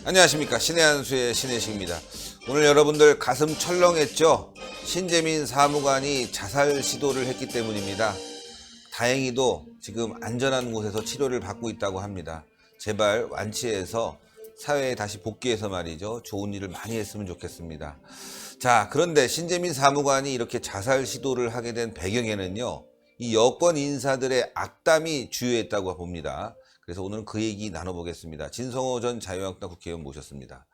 안녕하십니까. 신의 한수의 신혜식입니다. 오늘 여러분들 가슴 철렁했죠? 신재민 사무관이 자살 시도를 했기 때문입니다. 다행히도 지금 안전한 곳에서 치료를 받고 있다고 합니다. 제발 완치해서 사회에 다시 복귀해서 말이죠. 좋은 일을 많이 했으면 좋겠습니다. 자, 그런데 신재민 사무관이 이렇게 자살 시도를 하게 된 배경에는요, 이 여권 인사들의 악담이 주요했다고 봅니다. 그래서 오늘은 그 얘기 나눠보겠습니다. 진성호 전 자유한국당 국회의원 모셨습니다.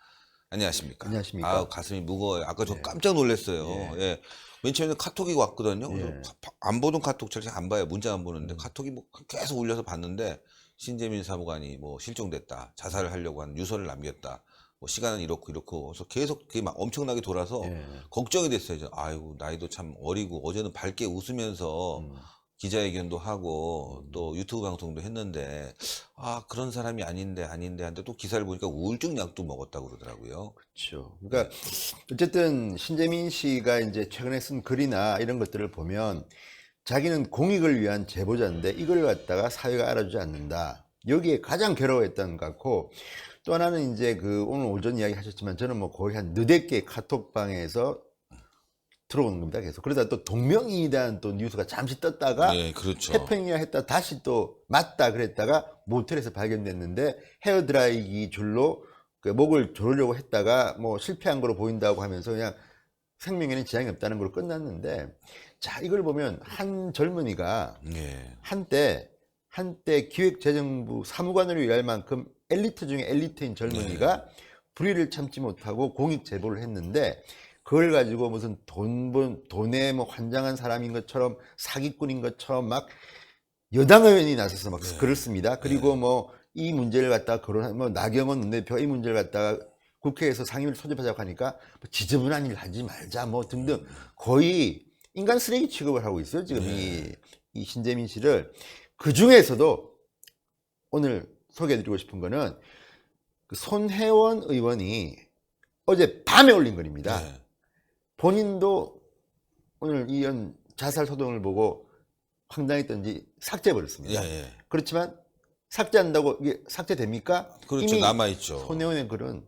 안녕하십니까. 안녕하십니까. 아, 가슴이 무거워요. 아까 저 예. 깜짝 놀랐어요. 예. 예. 맨 처음에 카톡이 왔거든요. 그래서 예. 안 보던 카톡 잘 안 봐요. 문자 안 보는데 카톡이 뭐 계속 울려서 봤는데 신재민 사무관이 뭐 실종됐다. 자살을 하려고 한 유서를 남겼다. 뭐 시간은 이렇고 그래서 계속 그게 막 엄청나게 돌아서 예. 걱정이 됐어요. 아이고, 나이도 참 어리고 어제는 밝게 웃으면서 기자회견도 하고 또 유튜브 방송도 했는데 아, 그런 사람이 아닌데 한데 또 기사를 보니까 우울증 약도 먹었다고 그러더라고요. 그렇죠. 그러니까 어쨌든 신재민 씨가 이제 최근에 쓴 글이나 이런 것들을 보면 자기는 공익을 위한 제보자인데 이걸 갖다가 사회가 알아주지 않는다. 여기에 가장 괴로워했던 것 같고, 또 하나는 이제 그 오늘 오전 이야기 하셨지만 저는 뭐 거의 한 너댓 개 카톡방에서 들어오는 겁니다. 계속. 그러다 또 동명이인에 대한 또 뉴스가 잠시 떴다가 네, 그렇죠. 태평이야 했다 다시 또 맞다 그랬다가 모텔에서 발견됐는데 헤어드라이기 줄로 그 목을 조르려고 했다가 뭐 실패한 거로 보인다고 하면서 그냥 생명에는 지장이 없다는 걸로 끝났는데, 자, 이걸 보면 한 젊은이가 네. 한때 기획재정부 사무관으로 일할 만큼 엘리트 중에 엘리트인 젊은이가 불의를 참지 못하고 공익 제보를 했는데, 그걸 가지고 무슨 돈에 뭐 환장한 사람인 것처럼 사기꾼인 것처럼 막 여당 의원이 나서서 막 글을 씁니다. 그리고 뭐 이 문제를 갖다가 뭐 나경원 원내대표가 이 문제를 갖다가 국회에서 상임위를 소집하자고 하니까 뭐 지저분한 일 하지 말자 뭐 등등 거의 인간 쓰레기 취급을 하고 있어요. 지금 이 신재민 씨를. 그 중에서도 오늘 소개해드리고 싶은 거는 그 손혜원 의원이 어제 밤에 올린 글입니다. 네. 본인도 오늘 이런 자살 소동을 보고 황당했던지 삭제해버렸습니다. 예. 그렇지만 삭제한다고 이게 삭제됩니까? 그렇죠. 이미 남아있죠. 손혜원의 글은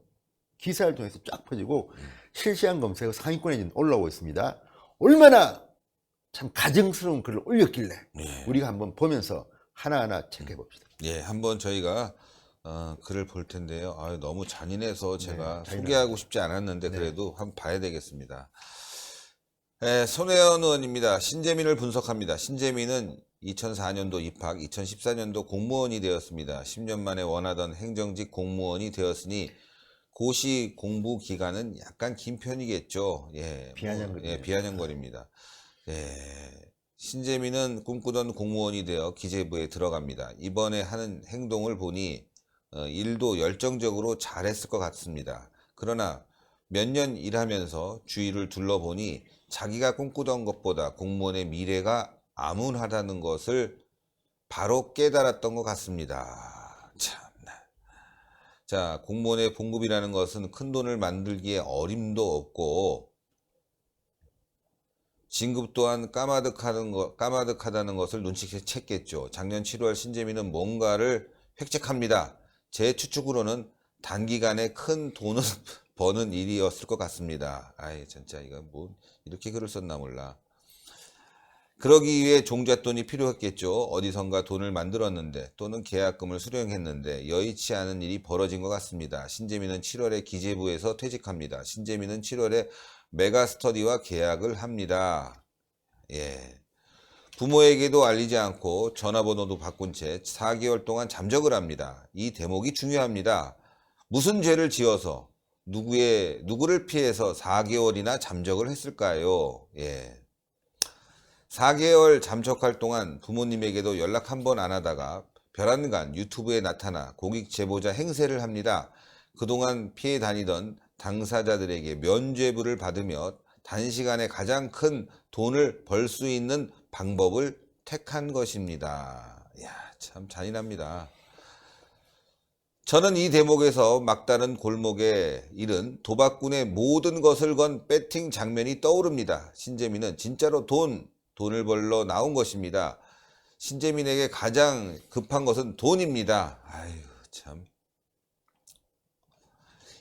기사를 통해서 쫙 퍼지고 실시간 검색어 상위권에 지금 올라오고 있습니다. 얼마나 참 가증스러운 글을 올렸길래 우리가 한번 보면서 하나하나 체크해 봅시다. 예, 한번 저희가 글을 볼 텐데요. 아, 너무 잔인해서 제가 잔인합니다. 소개하고 싶지 않았는데 그래도 한번 봐야 되겠습니다. 예, 손혜원 의원입니다. 신재민을 분석합니다. 신재민은 2004년도 입학, 2014년도 공무원이 되었습니다. 10년 만에 원하던 행정직 공무원이 되었으니 고시 공부 기간은 약간 긴 편이겠죠. 예, 비아냥거리네요. 비아냥거립니다. 예, 신재민은 꿈꾸던 공무원이 되어 기재부에 들어갑니다. 이번에 하는 행동을 보니 일도 열정적으로 잘했을 것 같습니다. 그러나 몇 년 일하면서 주위를 둘러보니 자기가 꿈꾸던 것보다 공무원의 미래가 암울하다는 것을 바로 깨달았던 것 같습니다. 참나. 자, 공무원의 봉급이라는 것은 큰 돈을 만들기에 어림도 없고 진급 또한 까마득하다는 것을 눈치챘겠죠. 작년 7월 신재민은 뭔가를 획책합니다. 제 추측으로는 단기간에 큰 돈을 버는 일이었을 것 같습니다. 아이, 진짜 이거 뭐 이렇게 글을 썼나 몰라. 그러기 위해 종잣돈이 필요했겠죠. 어디선가 돈을 만들었는데 또는 계약금을 수령했는데 여의치 않은 일이 벌어진 것 같습니다. 신재민은 7월에 기재부에서 퇴직합니다. 신재민은 7월에 메가스터디와 계약을 합니다. 예. 부모에게도 알리지 않고 전화번호도 바꾼 채 4개월 동안 잠적을 합니다. 이 대목이 중요합니다. 무슨 죄를 지어서 누구를 피해서 4개월이나 잠적을 했을까요? 예. 4개월 잠적할 동안 부모님에게도 연락 한 번 안 하다가 별안간 유튜브에 나타나 공익 제보자 행세를 합니다. 그동안 피해 다니던 당사자들에게 면죄부를 받으며 단시간에 가장 큰 돈을 벌 수 있는 방법을 택한 것입니다. 이야, 참 잔인합니다. 저는 이 대목에서 막다른 골목에 이른 도박꾼의 모든 것을 건 배팅 장면이 떠오릅니다. 신재민은 진짜로 돈을 벌러 나온 것입니다. 신재민에게 가장 급한 것은 돈입니다. 아유, 참.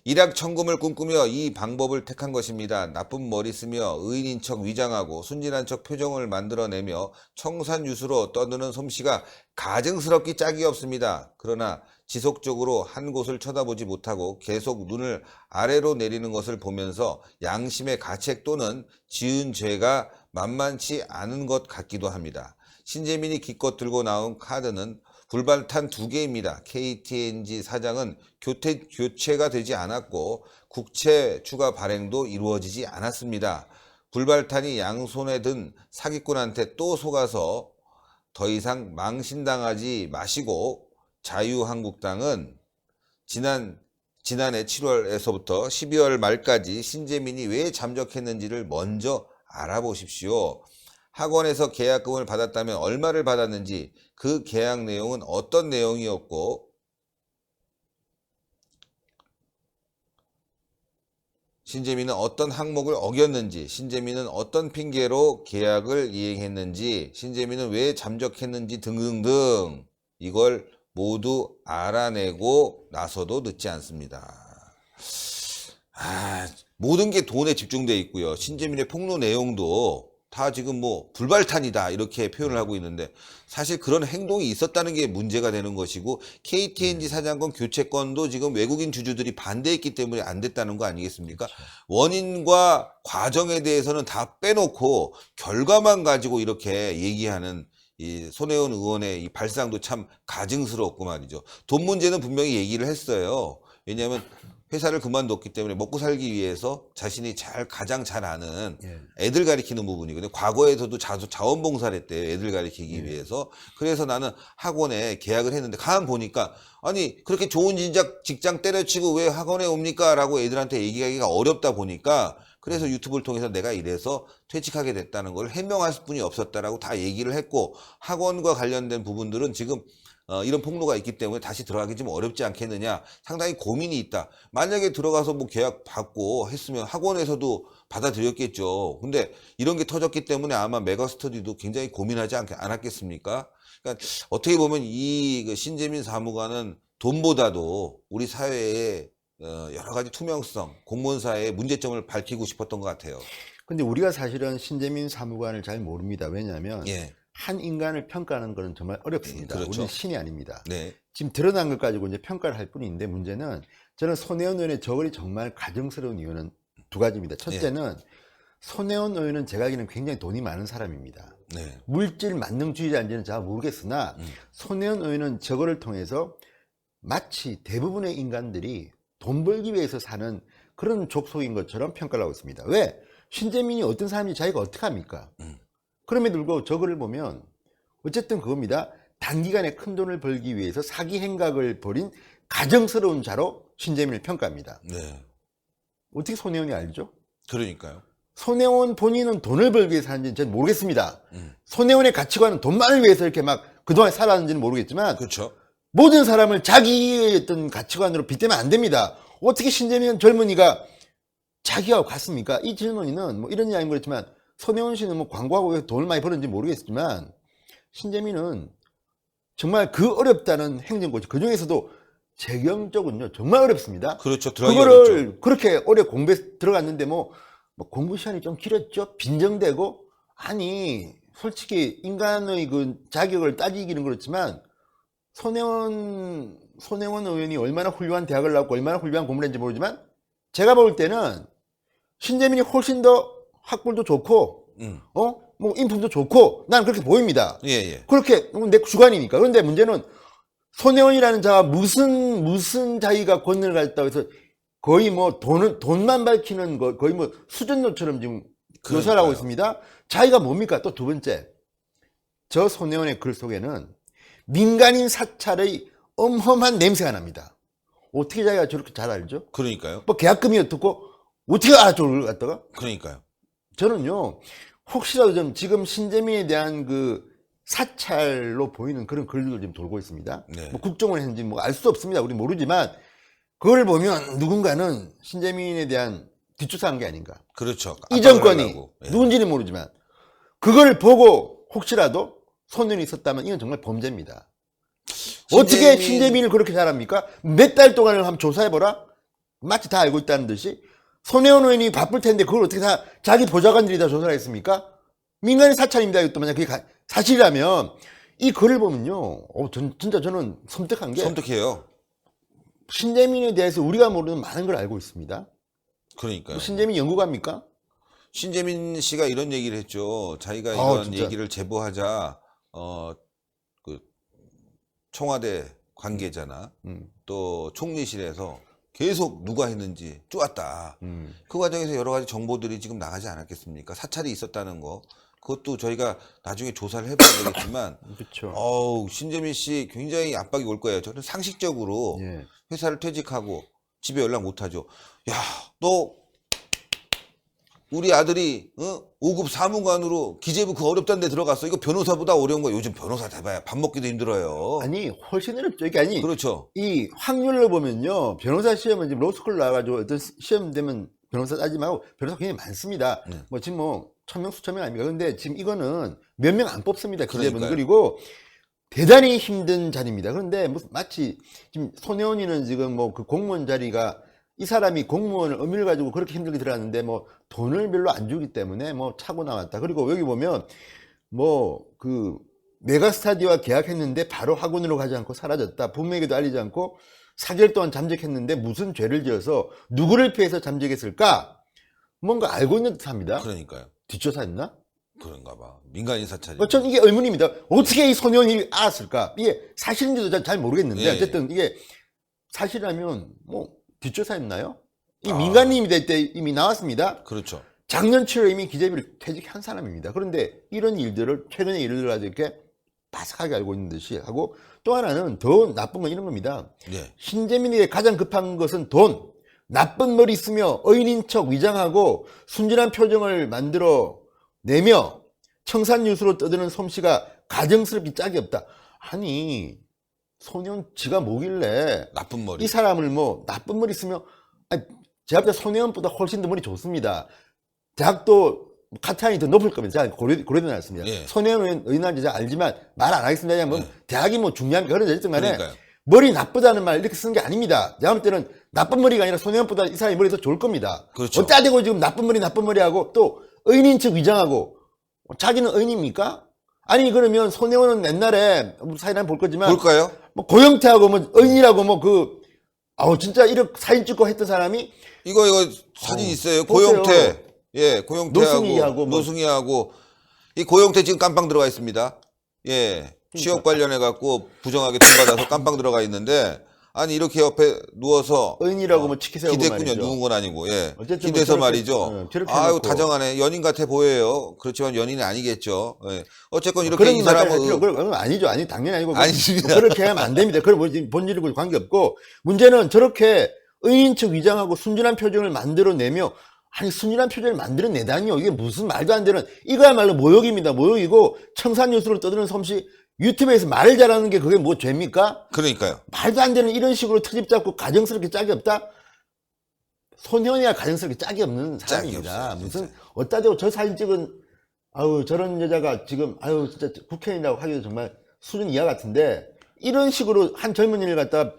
일확천금을 꿈꾸며 이 방법을 택한 것입니다. 나쁜 머리 쓰며 의인인 척 위장하고 순진한 척 표정을 만들어내며 청산유수로 떠드는 솜씨가 가증스럽기 짝이 없습니다. 그러나 지속적으로 한 곳을 쳐다보지 못하고 계속 눈을 아래로 내리는 것을 보면서 양심의 가책 또는 지은 죄가 만만치 않은 것 같기도 합니다. 신재민이 기껏 들고 나온 카드는 불발탄 2개입니다. KTNG 사장은 교체가 되지 않았고 국채 추가 발행도 이루어지지 않았습니다. 불발탄이 양손에 든 사기꾼한테 또 속아서 더 이상 망신당하지 마시고 자유한국당은 지난해 7월에서부터 12월 말까지 신재민이 왜 잠적했는지를 먼저 알아보십시오. 학원에서 계약금을 받았다면 얼마를 받았는지, 그 계약 내용은 어떤 내용이었고 신재민은 어떤 항목을 어겼는지, 신재민은 어떤 핑계로 계약을 이행했는지, 신재민은 왜 잠적했는지 등등등 이걸 모두 알아내고 나서도 늦지 않습니다. 모든 게 돈에 집중되어 있고요. 신재민의 폭로 내용도 다 지금 뭐 불발탄이다 이렇게 표현을 하고 있는데 사실 그런 행동이 있었다는 게 문제가 되는 것이고 KTNG 사장권 교체권도 지금 외국인 주주들이 반대했기 때문에 안 됐다는 거 아니겠습니까? 그렇죠. 원인과 과정에 대해서는 다 빼놓고 결과만 가지고 이렇게 얘기하는 이 손혜원 의원의 이 발상도 참 가증스럽고 말이죠. 돈 문제는 분명히 얘기를 했어요. 왜냐하면 회사를 그만뒀기 때문에 먹고 살기 위해서 자신이 가장 잘 아는 애들 가리키는 부분이거든요. 과거에서도 자원봉사를 했대요. 애들 가리키기 위해서. 그래서 나는 학원에 계약을 했는데 가만 보니까 아니 그렇게 좋은 직장 때려치고 왜 학원에 옵니까? 라고 애들한테 얘기하기가 어렵다 보니까 그래서 유튜브를 통해서 내가 이래서 퇴직하게 됐다는 걸 해명할 분이 없었다라고 다 얘기를 했고 학원과 관련된 부분들은 지금 이런 폭로가 있기 때문에 다시 들어가기 좀 어렵지 않겠느냐 상당히 고민이 있다. 만약에 들어가서 뭐 계약 받고 했으면 학원에서도 받아들였겠죠. 근데 이런 게 터졌기 때문에 아마 메가스터디도 굉장히 고민하지 않았겠습니까? 그러니까 어떻게 보면 이 신재민 사무관은 돈보다도 우리 사회에 여러 가지 투명성, 공무원사의 문제점을 밝히고 싶었던 것 같아요. 근데 우리가 사실은 신재민 사무관을 잘 모릅니다. 왜냐하면 한 인간을 평가하는 것은 정말 어렵습니다. 그렇죠. 우리는 신이 아닙니다. 네. 지금 드러난 것 가지고 이제 평가를 할 뿐인데 문제는 저는 손혜원 의원의 저글이 정말 가증스러운 이유는 2가지입니다. 첫째는 손혜원 의원은 제가 알기로는 굉장히 돈이 많은 사람입니다. 물질 만능주의자인지는 잘 모르겠으나 손혜원 의원은 저글을 통해서 마치 대부분의 인간들이 돈 벌기 위해서 사는 그런 족속인 것처럼 평가를 하고 있습니다. 왜? 신재민이 어떤 사람인지 자기가 어떻게 합니까? 그럼에도 불구하고 저거를 보면 어쨌든 그겁니다. 단기간에 큰 돈을 벌기 위해서 사기 행각을 벌인 가정스러운 자로 신재민을 평가합니다. 어떻게 손혜원이 알죠? 그러니까요. 손혜원 본인은 돈을 벌기 위해서 하는지는 잘 모르겠습니다. 손혜원의 가치관은 돈만을 위해서 이렇게 막 그동안 살았는지는 모르겠지만 그렇죠. 모든 사람을 자기의 어떤 가치관으로 빗대면 안 됩니다. 어떻게 신재민 젊은이가 자기하고 같습니까? 이 젊은이는 뭐 이런 이야기는 그렇지만 손혜원 씨는 뭐 광고하고 왜 돈을 많이 버는지 모르겠지만 신재민은 정말 그 어렵다는 행정고시 그 중에서도 재경 쪽은요 정말 어렵습니다. 그렇죠. 그거를 어렵죠. 그렇게 오래 공부해 들어갔는데 뭐 공부 시간이 좀 길었죠. 빈정되고 아니 솔직히 인간의 그 자격을 따지기는 그렇지만 손혜원 의원이 얼마나 훌륭한 대학을 나왔고 얼마나 훌륭한 공부를 했는지 모르지만 제가 볼 때는 신재민이 훨씬 더 학벌도 좋고 뭐 인품도 좋고 난 그렇게 보입니다. 그렇게 내 주관이니까. 그런데 문제는 손혜원이라는 자가 무슨 자기가 권능을 가졌다고 해서 거의 뭐 돈만 밝히는 거 거의 뭐 수전노처럼 지금 묘사를 하고 있습니다. 자기가 뭡니까? 또 2번째 저 손혜원의 글 속에는 민간인 사찰의 엄험한 냄새가 납니다. 어떻게 자기가 저렇게 잘 알죠? 그러니까요. 뭐 계약금이 어떻고 어떻게 알았죠? 그걸 갖다가? 그러니까요. 저는요 혹시라도 좀 지금 신재민에 대한 그 사찰로 보이는 그런 글들도 좀 돌고 있습니다. 뭐 국정을 했는지 뭐 알 수 없습니다. 우리 모르지만 그걸 보면 누군가는 신재민에 대한 뒷조사한 게 아닌가. 그렇죠. 이 정권이 누군지는 모르지만 그걸 보고 혹시라도 손해이 있었다면 이건 정말 범죄입니다. 어떻게 신재민을 그렇게 잘합니까? 몇 달 동안을 한번 조사해보라. 마치 다 알고 있다는 듯이 손혜원 의원이 바쁠 텐데 그걸 어떻게 다 자기 보좌관들이 다 조사를 했습니까? 민간인 사찰입니다. 이것도 만약 그게 사실이라면 이 글을 보면요. 진짜 저는 섬뜩한 게 섬뜩해요. 신재민에 대해서 우리가 모르는 많은 걸 알고 있습니다. 그러니까요. 신재민 연구가입니까? 신재민 씨가 이런 얘기를 했죠. 자기가 이런 진짜. 얘기를 제보하자 그 청와대 관계자나 또 총리실에서 계속 누가 했는지 쪼았다. 그 과정에서 여러 가지 정보들이 지금 나가지 않았겠습니까? 사찰이 있었다는 거. 그것도 저희가 나중에 조사를 해봐야 되겠지만, 그렇죠. 신재민 씨 굉장히 압박이 올 거예요. 저는 상식적으로 예. 회사를 퇴직하고 집에 연락 못 하죠. 야, 너 우리 아들이 5급 사무관으로 기재부 그 어렵다는 데 들어갔어. 이거 변호사보다 어려운 거. 요즘 변호사 돼봐야 밥 먹기도 힘들어요. 아니 훨씬 어렵죠. 이게 아니 그렇죠. 이 확률로 보면요. 변호사 시험은 지금 로스쿨 나와가지고 어떤 시험 되면 변호사 따지 말고 변호사 굉장히 많습니다. 뭐 지금 뭐 1000명 수천명 아닙니까? 근데 지금 이거는 몇 명 안 뽑습니다. 기재부는. 그러니까요. 그리고 대단히 힘든 자리입니다. 그런데 마치 지금 손혜원이는 지금 뭐 그 공무원 자리가 이 사람이 공무원을 의미를 가지고 그렇게 힘들게 들어갔는데 뭐 돈을 별로 안 주기 때문에 뭐 차고 나왔다. 그리고 여기 보면 뭐 그 메가스타디오와 계약했는데 바로 학원으로 가지 않고 사라졌다. 부모에게도 알리지 않고 4개월 동안 잠적했는데 무슨 죄를 지어서 누구를 피해서 잠적했을까? 뭔가 알고 있는 듯합니다. 그러니까요. 뒷조사했나? 그런가 봐. 민간인 사찰이. 전 이게 의문입니다. 어떻게 이 손혜원이 알았을까? 이게 사실인지도 잘 모르겠는데 예. 어쨌든 이게 사실이라면 뭐 뒷조사했나요? 이 민간인이 될 때 이미 나왔습니다. 그렇죠. 작년 7월에 이미 기재부를 퇴직한 사람입니다. 그런데 이런 일들을 최근에 예를 들어 이렇게 바삭하게 알고 있는 듯이 하고 또 하나는 더 나쁜 건 이런 겁니다. 네. 신재민에게 가장 급한 것은 돈. 나쁜 머리 쓰며 의인인 척 위장하고 순진한 표정을 만들어 내며 청산유수로 떠드는 솜씨가 가정스럽기 짝이 없다. 아니 손혜원 지가 뭐길래 나쁜 머리. 이 사람을 뭐 나쁜 머리 쓰며 아니, 제가 볼 때 손혜원보다 훨씬 더 머리 좋습니다. 대학도 카트라인이 더 높을 겁니다. 제가 고려대 나왔습니다. 예. 손혜원 의원인지 제가 알지만 말 안 하겠습니다. 뭐 대학이 뭐 중요합니까? 그런 어쨌든 간에 그러니까요. 머리 나쁘다는 말 이렇게 쓰는 게 아닙니다. 제가 볼 때는 나쁜 머리가 아니라 손혜원보다 이 사람이 머리 더 좋을 겁니다. 그렇죠. 어따 대고 지금 나쁜 머리 하고 또 의인인 척 위장하고 자기는 의인입니까? 아니 그러면 손혜원은 옛날에 사진 볼 거지만 볼까요? 뭐 고영태하고 뭐 의인이라고 뭐 진짜 이렇게 사진 찍고 했던 사람이 이거 사진 있어요. 보세요. 고영태. 예, 고영태하고 노승희하고 뭐. 노승희하고 이 고영태 지금 깜빵 들어가 있습니다. 예. 취업 관련해 갖고 부정하게 돈 받아서 깜빵 들어가 있는데 아니 이렇게 옆에 누워서 의인이라고 뭐 치키 세우고 기댔군요. 말이죠. 누운 건 아니고. 예. 어쨌든 뭐 기대서 저렇게, 말이죠. 저렇게 아유 해놓고. 다정하네. 연인 같아 보여요. 그렇지만 연인이 아니겠죠. 예. 어쨌건 이렇게 그런 이 말 사람은 그건 아니죠. 아니 당연히 아니고 아닙니다. 그렇게 하면 안 됩니다. 그럼 뭐 본질과 관계 없고 문제는 저렇게 의인 척 위장하고 순진한 표정을 만들어내며 아니 순진한 표정을 만들어내다니요. 이게 무슨 말도 안 되는 이거야말로 모욕입니다. 모욕이고 청산유수로 떠드는 솜씨 유튜브에서 말을 잘하는 게 그게 뭐 죄입니까? 그러니까요. 말도 안 되는 이런 식으로 트집 잡고 가정스럽게 짝이 없다? 손혜원이가 가정스럽게 짝이 없는 사람입니다. 없어요, 무슨 어따 대고 저 사진 찍은 저런 여자가 지금 진짜 국회의원이라고 하기도 정말 수준 이하 같은데 이런 식으로 한 젊은이를 갖다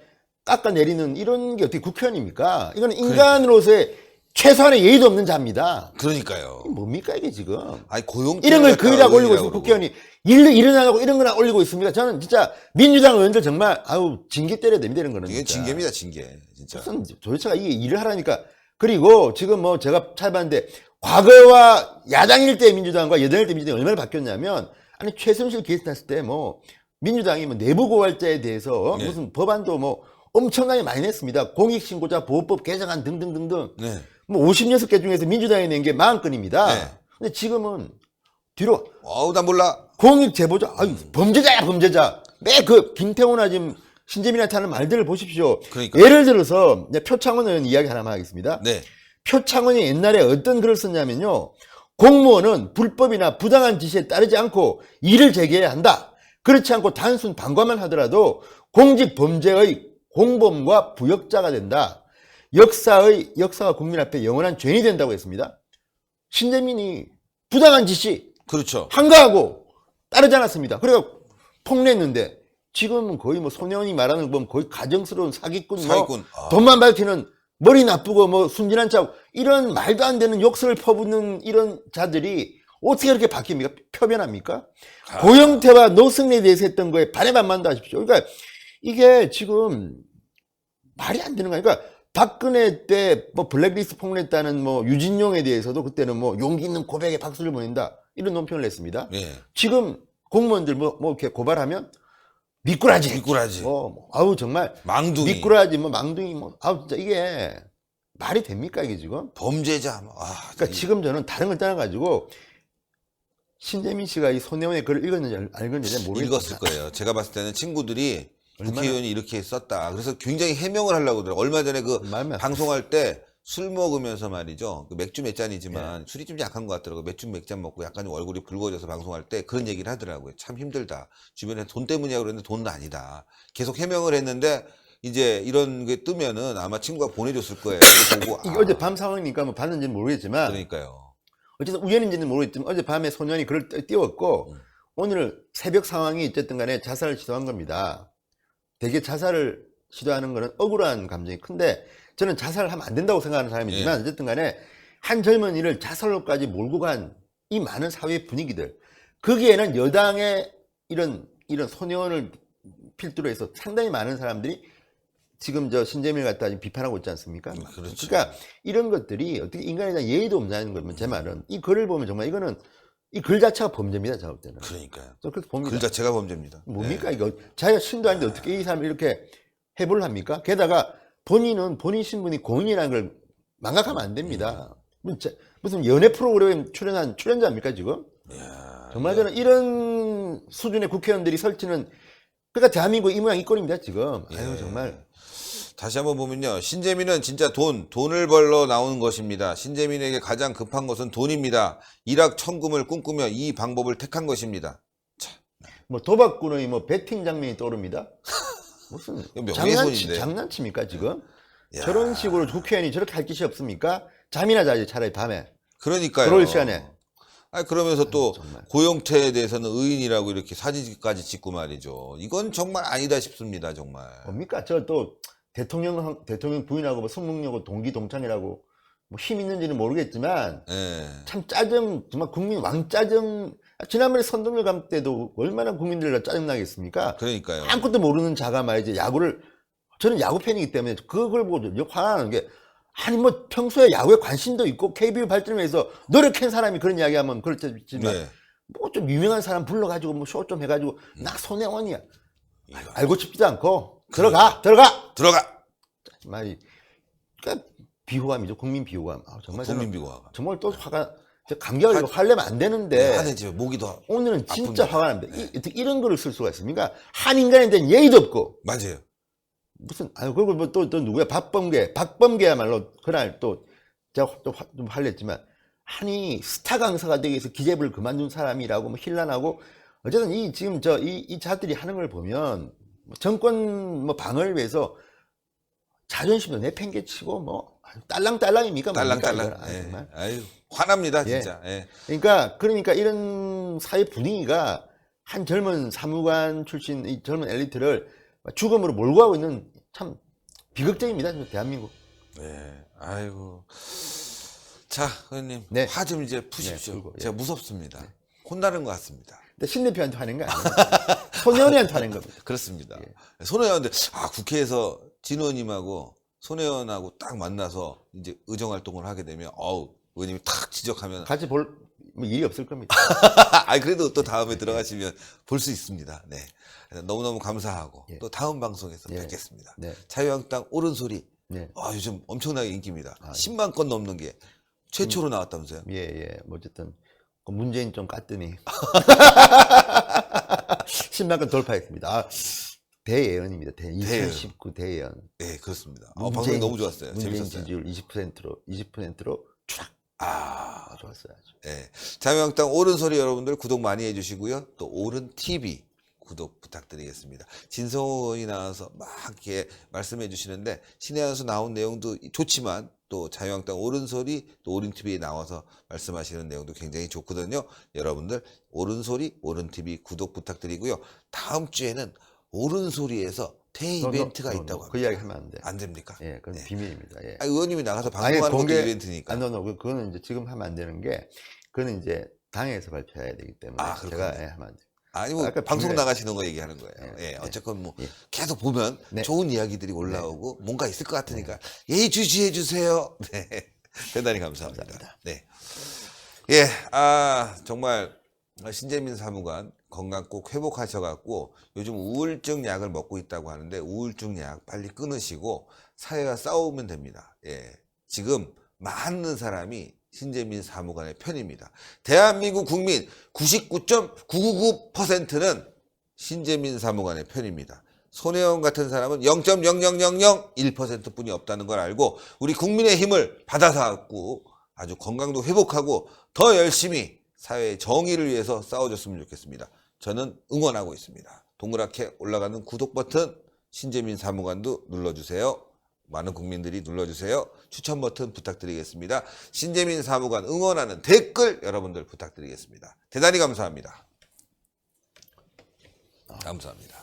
깎아내리는 이런 게 어떻게 국회의원입니까? 이거는 인간으로서의 최소한의 예의도 없는 자입니다. 그러니까요. 뭡니까 이게 지금? 아니 고영태 이런 걸 글이라고 올리고 있습니다. 국회의원이 일을 안 하고 이런 거나 올리고 있습니다. 저는 진짜 민주당 의원들 정말 징계 때려야 됩니다. 이런 거는 이게 진짜. 징계입니다, 징계. 진짜. 무슨 도대체가 이게 일을 하라니까. 그리고 지금 뭐 제가 찾아봤는데 과거와 야당일 때 민주당과 여당일 때 민주당이 얼마나 바뀌었냐면 아니 최순실 케이스 났을 때 뭐 민주당이 뭐 내부 고발자에 대해서 네. 무슨 법안도 뭐 엄청나게 많이 냈습니다. 공익신고자 보호법 개정안 등등등등. 네. 뭐 56개 중에서 민주당이 낸 게 40건입니다. 네. 근데 지금은 뒤로 나 몰라. 공익 제보자, 범죄자야 범죄자. 매 그 김태훈아 지금 신재민한테 하는 말들을 보십시오. 그러니까요. 예를 들어서 표창원 의원 이야기 하나만 하겠습니다. 네. 표창원이 옛날에 어떤 글을 썼냐면요. 공무원은 불법이나 부당한 지시에 따르지 않고 이를 제기해야 한다. 그렇지 않고 단순 방관만 하더라도 공직 범죄의 공범과 부역자가 된다. 역사가 국민 앞에 영원한 죄인이 된다고 했습니다. 신재민이 부당한 지시 그렇죠. 한가하고 따르지 않았습니다. 그래서 폭로했는데 지금은 거의 뭐 손혜원이 말하는 건 거의 가정스러운 사기꾼. 사기꾼. 돈만 밝히는 머리 나쁘고 뭐 순진한 척 이런 말도 안 되는 욕설을 퍼붓는 이런 자들이 어떻게 그렇게 바뀝니까? 표변합니까? 고영태와 노승래에 대해서 했던 거에 반해반만도 하십시오. 그러니까 이게 지금 말이 안 되는 거야. 그러니까 박근혜 때 뭐 블랙리스트 폭로했다는 뭐 유진용에 대해서도 그때는 뭐 용기 있는 고백에 박수를 보낸다 이런 논평을 냈습니다. 예. 지금 공무원들 뭐 이렇게 고발하면 미꾸라지. 미꾸라지. 아우 정말 망둥이. 미꾸라지 뭐 망둥이 뭐 아우 진짜 이게 말이 됩니까 이게 지금? 범죄자. 그러니까 지금 저는 다른 걸 떠나가지고 신재민 씨가 이 손혜원의 글을 읽었는지 알겠는지 모르겠어요. 읽었을 거예요. 제가 봤을 때는 친구들이 얼마나- 국회의원이 이렇게 썼다. 그래서 굉장히 해명을 하려고 그러더라고요. 얼마 전에 그 말만- 방송할 때 술 먹으면서 말이죠. 그 맥주 몇 잔이지만 예. 술이 좀 약한 것 같더라고요. 맥주 몇 잔 먹고 약간 얼굴이 붉어져서 방송할 때 그런 얘기를 하더라고요. 참 힘들다. 주변에 돈 때문이야 그랬는데 돈은 아니다. 계속 해명을 했는데 이제 이런 게 뜨면은 아마 친구가 보내줬을 거예요. 이거 보고 이게 어제 밤 상황이니까 뭐 봤는지는 모르겠지만 그러니까요. 어쨌든 우연인지는 모르겠지만 어제 밤에 소년이 글을 띄웠고 오늘 새벽 상황이 어쨌든 간에 자살을 시도한 겁니다. 대개 자살을 시도하는 거는 억울한 감정이 큰데 저는 자살을 하면 안 된다고 생각하는 사람이지만 예. 어쨌든 간에 한 젊은이를 자살로까지 몰고 간 이 많은 사회 분위기들 거기에는 여당의 이런 손혜원을 필두로 해서 상당히 많은 사람들이 지금 저 신재민을 갖다 지금 비판하고 있지 않습니까? 그렇죠. 그러니까 이런 것들이 어떻게 인간에 대한 예의도 없냐는 거면 제 말은 이 글을 보면 정말 이거는 이 글 자체가 범죄입니다. 제가 볼 때는. 그러니까요. 저 그렇게 봅니다. 글 자체가 범죄입니다. 뭡니까 이거 자기가 신도 아닌데 어떻게 이 사람을 이렇게 해보를 합니까? 게다가 본인은 본인 신분이 공인이라는 걸 망각하면 안 됩니다. 무슨 연애 프로그램 출연한 출연자입니까 지금? 이야, 정말 저는 이런 수준의 국회의원들이 설치는 그러니까 대한민국 이 모양 이 꼴입니다 지금. 아유 예. 정말. 다시 한번 보면요. 신재민은 진짜 돈을 벌러 나오는 것입니다. 신재민에게 가장 급한 것은 돈입니다. 일확천금을 꿈꾸며 이 방법을 택한 것입니다. 뭐 도박꾼의 뭐 배팅 장면이 떠오릅니다. 무슨 명예훼손인데. 장난칩니까 지금? 야. 저런 식으로 국회의원이 저렇게 할 짓이 없습니까? 잠이나 자지 차라리 밤에. 그러니까요. 그럴 시간에. 아니 그러면서 또 정말. 고영태에 대해서는 의인이라고 이렇게 사진까지 찍고 말이죠. 이건 정말 아니다 싶습니다. 정말. 뭡니까? 저 또 대통령 부인하고 뭐 성폭력하고 동기 동창이라고 뭐 힘 있는지는 모르겠지만 예. 참 짜증 정말 국민 왕짜증. 지난번에 선동열 감 때도 얼마나 국민들 짜증 나겠습니까? 그러니까요. 아무것도 모르는 자가 말이지 야구를 저는 야구 팬이기 때문에 그걸 보고 화나는 게 아니 뭐 평소에 야구에 관심도 있고 KBO 발전을 위해서 노력한 사람이 그런 이야기하면 그렇지만 네. 뭐 좀 유명한 사람 불러가지고 뭐 쇼 좀 해가지고 나 손혜원이야 알고 싶지도 않고 들어가 말이 그러니까 비호감이죠 국민 비호감. 정말 저는 국민비고가. 정말 또 화가 감기가 화내면 안 되는데 화내지 목이 더 오늘은 진짜 아픕니다. 화가 납니다. 어떻게 이런 거를 쓸 수가 있습니까? 한 인간에 대한 예의도 없고 맞아요. 무슨 그리고 뭐 또 누구야 박범계야말로 그날 또 제가 좀 할랬지만 아니 스타 강사가 되기 위해서 기재부를 그만둔 사람이라고 뭐 힐난하고 어쨌든 이 지금 이 자들이 하는 걸 보면 정권 뭐 방어를 위해서 자존심도 내팽개치고 뭐 딸랑딸랑입니까? 딸랑딸랑. 뭡니까, 이거는? 예. 정말. 아유, 화납니다, 예. 진짜. 예. 그러니까 이런 사회 분위기가 한 젊은 사무관 출신 이 젊은 엘리트를 죽음으로 몰고 가고 있는 참 비극적입니다, 대한민국. 예. 아이고. 자, 의원님. 네. 화 좀 이제 푸십시오. 네, 풀고, 예. 제가 무섭습니다. 혼나는 것 같습니다. 근데 신 대표한테 하는 거 아니에요. 손혜원이한테 하는 겁니다. 그렇습니다. 예. 손혜원한테, 국회에서 진 의원님하고 손혜원하고 딱 만나서 이제 의정활동을 하게 되면, 의원님이 탁 지적하면, 같이 볼 뭐 일이 없을 겁니다. 그래도 또 다음에 들어가시면 볼 수 있습니다. 네. 너무너무 감사하고, 예. 또 다음 방송에서 예. 뵙겠습니다. 네. 자유한국당 옳은 소리. 네. 요즘 엄청나게 인기입니다. 아, 10만 건 넘는 게 최초로 나왔다면서요? 예. 뭐 어쨌든 그 문재인 좀 깠더니 10만 건 돌파했습니다. 대예언입니다. 2019 대예언. 네, 그렇습니다. 문재인- 방송이 너무 좋았어요. 문재인 재밌었어요. 지지율 20%로 추락. 좋았어요. 아주. 네. 자유한국당 옳은 소리 여러분들 구독 많이 해주시고요. 또 옳은 TV 구독 부탁드리겠습니다. 진성호이 나와서 막 이렇게 말씀해 주시는데 신의 한수 나온 내용도 좋지만 또 자유한국당 옳은 소리 또 옳은 TV에 나와서 말씀하시는 내용도 굉장히 좋거든요. 여러분들 옳은 소리 옳은 TV 구독 부탁드리고요. 다음 주에는 옳은 소리에서 대이벤트가 있다고 그 이야기 하면 안 돼. 안 됩니까? 예, 그건 네. 비밀입니다. 예. 의원님이 나가서 아예 방송하는 공개 것도 이벤트니까. 그거는 이제 지금 하면 안 되는 게 그거는 이제 당에서 발표해야 되기 때문에 아, 제가 그렇군요. 하면 안 돼요. 아니 뭐 아까 방송 비밀- 나가시는 거 얘기하는 거예요. 예, 예, 어쨌건 뭐 예. 계속 보면 네. 좋은 이야기들이 올라오고 뭔가 있을 것 같으니까 예의주시해 주세요. 네, 대단히 감사합니다. 감사합니다. 네, 예, 아 정말 신재민 사무관 건강 꼭 회복하셔갖고 요즘 우울증 약을 먹고 있다고 하는데 우울증 약 빨리 끊으시고 사회와 싸우면 됩니다. 예, 지금 많은 사람이 신재민 사무관의 편입니다. 대한민국 국민 99.999%는 신재민 사무관의 편입니다. 손혜원 같은 사람은 0.00001% 뿐이 없다는 걸 알고 우리 국민의 힘을 받아서 갖고 아주 건강도 회복하고 더 열심히 사회의 정의를 위해서 싸워줬으면 좋겠습니다. 저는 응원하고 있습니다. 동그랗게 올라가는 구독 버튼 신재민 사무관도 눌러주세요. 많은 국민들이 눌러주세요. 추천 버튼 부탁드리겠습니다. 신재민 사무관 응원하는 댓글 여러분들 부탁드리겠습니다. 대단히 감사합니다. 감사합니다.